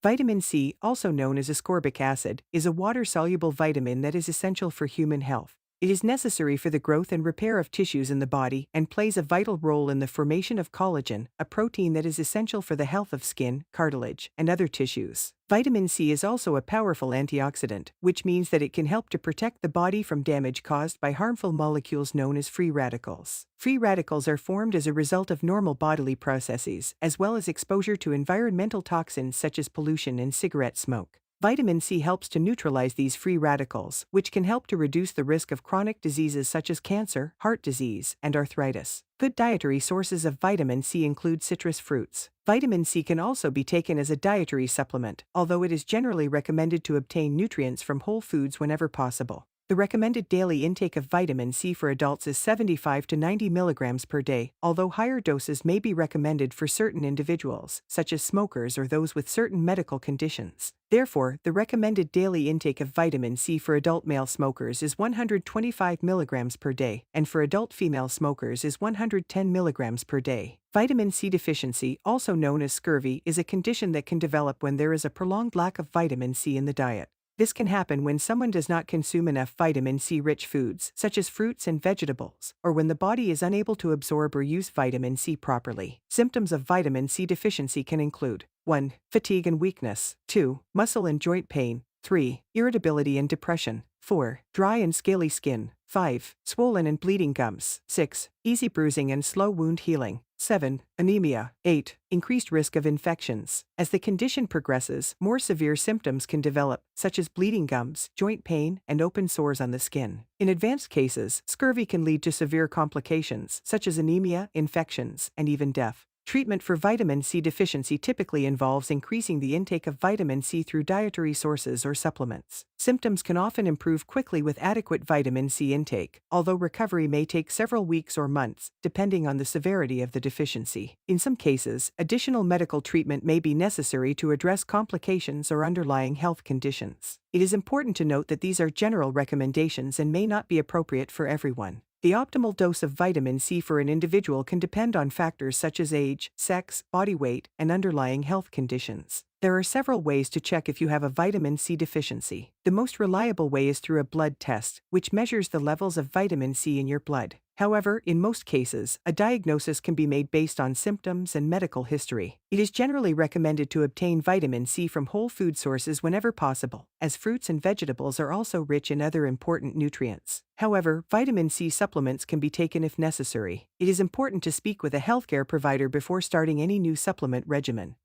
Vitamin C, also known as ascorbic acid, is a water-soluble vitamin that is essential for human health. It is necessary for the growth and repair of tissues in the body and plays a vital role in the formation of collagen, a protein that is essential for the health of skin, cartilage, and other tissues. Vitamin C is also a powerful antioxidant, which means that it can help to protect the body from damage caused by harmful molecules known as free radicals. Free radicals are formed as a result of normal bodily processes, as well as exposure to environmental toxins such as pollution and cigarette smoke. Vitamin C helps to neutralize these free radicals, which can help to reduce the risk of chronic diseases such as cancer, heart disease, and arthritis. Good dietary sources of vitamin C include citrus fruits. Vitamin C can also be taken as a dietary supplement, although it is generally recommended to obtain nutrients from whole foods whenever possible. The recommended daily intake of vitamin C for adults is 75 to 90 milligrams per day, although higher doses may be recommended for certain individuals, such as smokers or those with certain medical conditions. Therefore, the recommended daily intake of vitamin C for adult male smokers is 125 milligrams per day, and for adult female smokers is 110 milligrams per day. Vitamin C deficiency, also known as scurvy, is a condition that can develop when there is a prolonged lack of vitamin C in the diet. This can happen when someone does not consume enough vitamin C-rich foods, such as fruits and vegetables, or when the body is unable to absorb or use vitamin C properly. Symptoms of vitamin C deficiency can include 1. Fatigue and weakness. 2. Muscle and joint pain. 3. Irritability and depression. 4. Dry and scaly skin. 5. Swollen and bleeding gums. 6. Easy bruising and slow wound healing. 7. Anemia. 8. Increased risk of infections. As the condition progresses, more severe symptoms can develop, such as bleeding gums, joint pain, and open sores on the skin. In advanced cases, scurvy can lead to severe complications, such as anemia, infections, and even death. Treatment for vitamin C deficiency typically involves increasing the intake of vitamin C through dietary sources or supplements. Symptoms can often improve quickly with adequate vitamin C intake, although recovery may take several weeks or months, depending on the severity of the deficiency. In some cases, additional medical treatment may be necessary to address complications or underlying health conditions. It is important to note that these are general recommendations and may not be appropriate for everyone. The optimal dose of vitamin C for an individual can depend on factors such as age, sex, body weight, and underlying health conditions. There are several ways to check if you have a vitamin C deficiency. The most reliable way is through a blood test, which measures the levels of vitamin C in your blood. However, in most cases, a diagnosis can be made based on symptoms and medical history. It is generally recommended to obtain vitamin C from whole food sources whenever possible, as fruits and vegetables are also rich in other important nutrients. However, vitamin C supplements can be taken if necessary. It is important to speak with a healthcare provider before starting any new supplement regimen.